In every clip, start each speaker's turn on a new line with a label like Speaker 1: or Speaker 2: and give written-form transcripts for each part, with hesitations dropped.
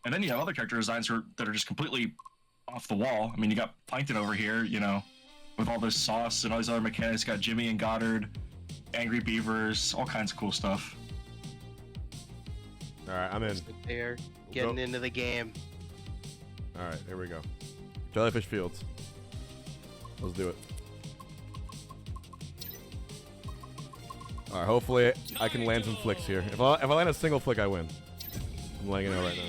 Speaker 1: And then you have other character designs that are just completely off the wall. I mean, you got Plankton over here, you know, with all this sauce and all these other mechanics. You got Jimmy and Goddard, Angry Beavers, all kinds of cool stuff.
Speaker 2: All right, I'm in.
Speaker 3: They're getting into the game.
Speaker 2: All right, here we go. Jellyfish Fields. Let's do it. All right, hopefully I can land some flicks here. If I land a single flick, I win. I'm laying it out right now.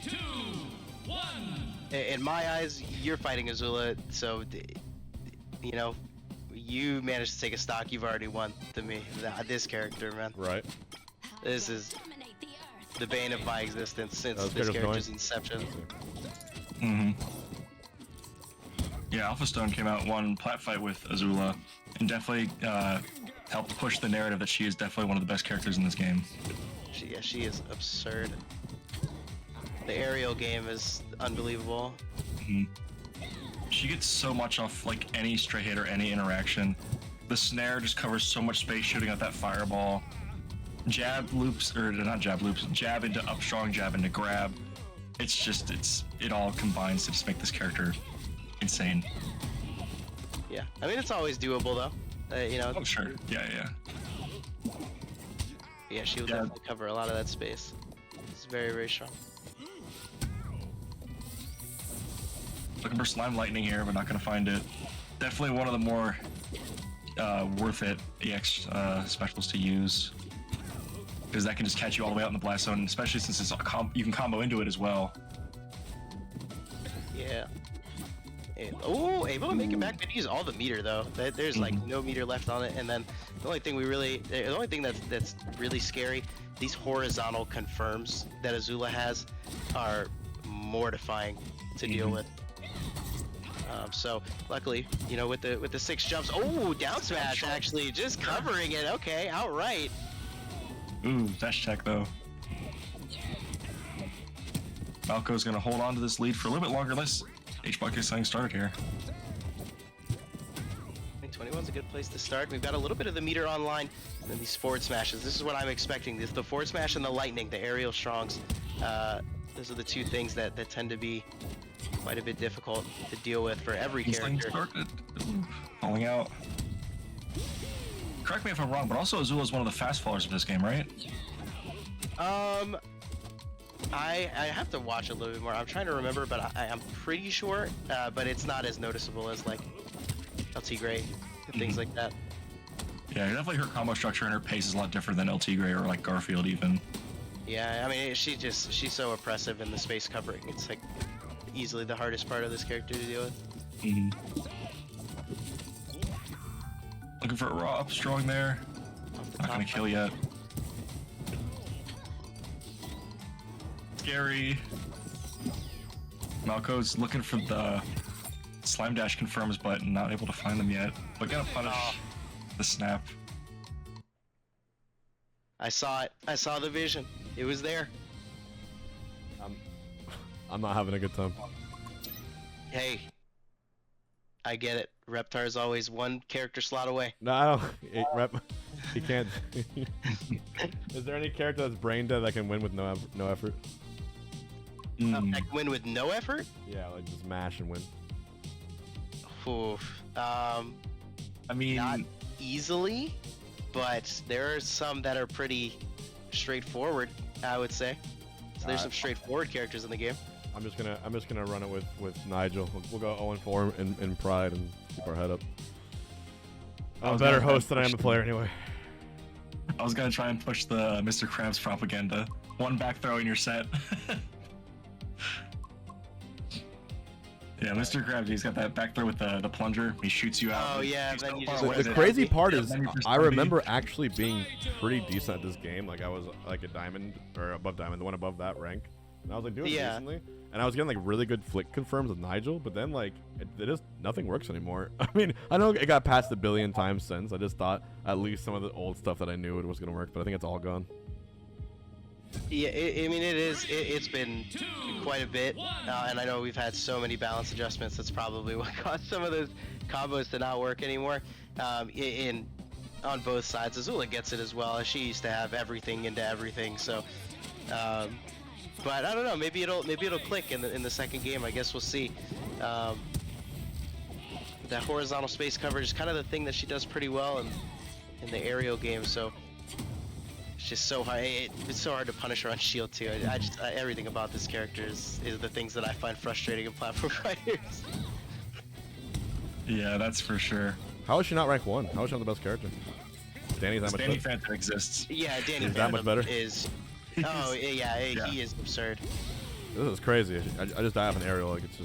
Speaker 4: 2, 1.
Speaker 3: In my eyes, you're fighting Azula, so you know, you managed to take a stock. You've already won to me. This character, man.
Speaker 2: Right.
Speaker 3: This is the bane of my existence since
Speaker 2: This
Speaker 3: this
Speaker 2: character's
Speaker 3: character's inception.
Speaker 1: Mm-hmm. Yeah, Alpha Stone came out, won plat fight with Azula, and definitely helped push the narrative that she is definitely one of the best characters in this game.
Speaker 3: She is absurd. The aerial game is unbelievable.
Speaker 1: Mm-hmm. She gets so much off like any straight hit or any interaction. The snare just covers so much space shooting out that fireball. Jab loops, or not jab loops, jab into up strong, jab into grab. It's just, it all combines to just make this character insane.
Speaker 3: Yeah, I mean, it's always doable though. You know.
Speaker 1: Oh, sure. Yeah.
Speaker 3: Yeah, she will definitely cover a lot of that space. It's very, very strong.
Speaker 1: Looking for Slime Lightning here, but not gonna find it. Definitely one of the more worth it EX specials to use, because that can just catch you all the way out in the blast zone, especially since it's you can combo into it as well.
Speaker 3: Yeah. Oh, able to make it back. Maybe use all the meter though. There's like no meter left on it, and then the only thing that's really scary, these horizontal confirms that Azula has are mortifying to deal with. So luckily, you know, with the 6 jumps, oh, down smash actually just covering it. Okay, outright.
Speaker 1: Ooh, dash check though. Malco's gonna hold on to this lead for a little bit longer unless H-Buck is getting started here.
Speaker 3: I think 21's a good place to start. We've got a little bit of the meter online, and then these forward smashes. This is what I'm expecting. The forward smash and the lightning, the aerial strongs. Those are the two things that tend to be quite a bit difficult to deal with for every character.
Speaker 1: Falling out. Correct me if I'm wrong, but also Azula is one of the fast fallers of this game, right?
Speaker 3: I have to watch a little bit more. I'm trying to remember, but I'm pretty sure. But it's not as noticeable as like LT Gray and things like that.
Speaker 1: Yeah, definitely her combo structure and her pace is a lot different than LT Gray or like Garfield even.
Speaker 3: Yeah, I mean, she's so oppressive in the space covering. It's like easily the hardest part of this character to deal with.
Speaker 1: Mm-hmm. Looking for a raw up strong there. Not gonna kill yet. Scary. Malco's looking for the slime dash confirms, but not able to find them yet. But gonna punish the snap.
Speaker 3: I saw it. I saw the vision. It was there.
Speaker 2: I'm not having a good time.
Speaker 3: Hey, I get it. Reptar is always one character slot away.
Speaker 2: No, I don't. He can't. Is there any character that's brain dead that can win with no effort?
Speaker 3: I can win with no effort?
Speaker 2: Yeah, like just mash and win.
Speaker 3: Oof.
Speaker 1: I mean,
Speaker 3: not easily, but there are some that are pretty straightforward, I would say. So there's some straightforward characters in the game.
Speaker 2: I'm just gonna run it with Nigel. We'll go 0-4 in pride and keep our head up. I'm a better host than I am the player anyway.
Speaker 1: I was gonna try and push the Mr. Krabs propaganda. One back throw and you're set. Yeah, Mr. Krabs, he's got that back throw with the plunger. He shoots you out.
Speaker 3: Oh yeah, then you just
Speaker 2: the crazy part is I remember actually being pretty decent at this game. Like I was like a diamond or above diamond, the one above that rank. And I was like doing it recently, and I was getting like really good flick confirms with Nigel, but then like it just nothing works anymore. I mean, I know it got past 1 billion times since. I just thought at least some of the old stuff that I knew it was gonna work, but I think it's all gone.
Speaker 3: Yeah, I mean it's been quite a bit, and I know we've had so many balance adjustments. That's probably what caused some of those combos to not work anymore. On both sides, Azula gets it as well. She used to have everything into everything, so But I don't know. Maybe it'll click in the second game. I guess we'll see. That horizontal space coverage is kind of the thing that she does pretty well in the aerial game. So it's just so hard. It's so hard to punish her on shield too. Everything about this character is the things that I find frustrating in platform fighters.
Speaker 1: Yeah, that's for sure.
Speaker 2: How is she not rank 1? How is she not the best character? Danny's that much
Speaker 1: Danny
Speaker 2: better?
Speaker 1: Phantom exists.
Speaker 3: Yeah, Danny
Speaker 2: Is that much better?
Speaker 3: Is. Oh yeah, he is absurd.
Speaker 2: This is crazy. I just die off an aerial. Like it's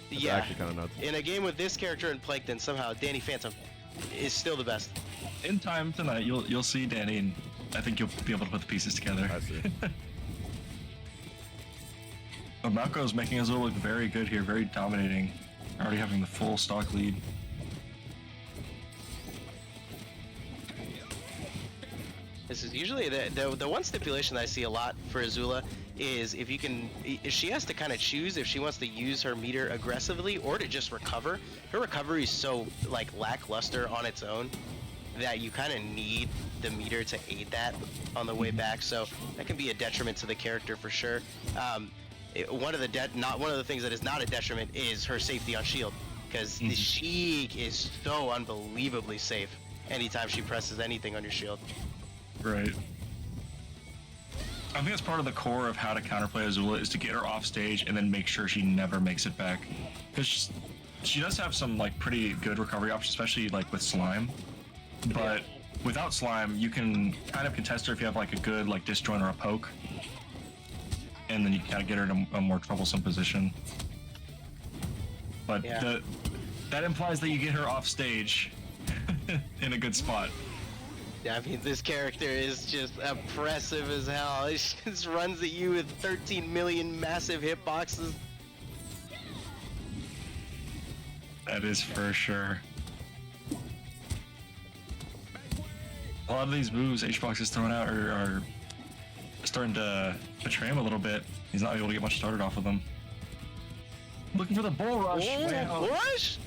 Speaker 3: Yeah.
Speaker 2: actually kind of nuts.
Speaker 3: In a game with this character and Plankton, somehow Danny Phantom is still the best.
Speaker 1: In time tonight, you'll see Danny, and I think you'll be able to put the pieces together.
Speaker 2: I see.
Speaker 1: But Malco is making Azula look very good here, very dominating, already having the full stock lead.
Speaker 3: This is usually the one stipulation that I see a lot for Azula is if she has to kind of choose if she wants to use her meter aggressively or to just recover. Her recovery is so like lackluster on its own that you kind of need the meter to aid that on the way back. So that can be a detriment to the character for sure. One of the things that is not a detriment is her safety on shield, because she is so unbelievably safe anytime she presses anything on your shield.
Speaker 1: Right. I think that's part of the core of how to counterplay Azula is to get her off stage and then make sure she never makes it back. Because she does have some like pretty good recovery options, especially like with slime. But without slime, you can kind of contest her if you have like a good like disjoint or a poke. And then you kind of get her in a more troublesome position. But that implies that you get her off stage in a good spot.
Speaker 3: I mean, this character is just oppressive as hell. It just runs at you with 13 million massive hitboxes.
Speaker 1: That is for sure. A lot of these moves HBox is throwing out are starting to betray him a little bit. He's not able to get much started off of them. Looking for the bull rush.
Speaker 3: Bull rush?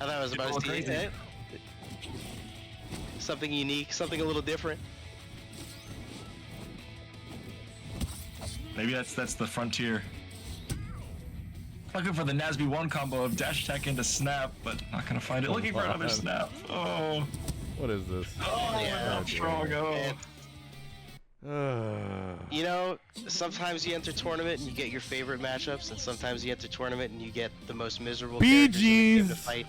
Speaker 3: I thought it was about to see something unique, something a little different.
Speaker 1: Maybe that's the frontier. Looking for the NASB2 combo of dash attack into snap, but not gonna find it. Looking for another snap. Oh.
Speaker 2: What is this?
Speaker 1: Oh,
Speaker 3: yeah.
Speaker 1: Strong.
Speaker 3: You know, sometimes you enter tournament and you get your favorite matchups, and sometimes you enter tournament and you get the most miserable characters in the game to fight.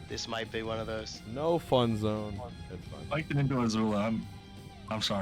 Speaker 3: This might be one of those.
Speaker 2: No fun zone. It's fine.
Speaker 1: Like it into Azula. I'm sorry.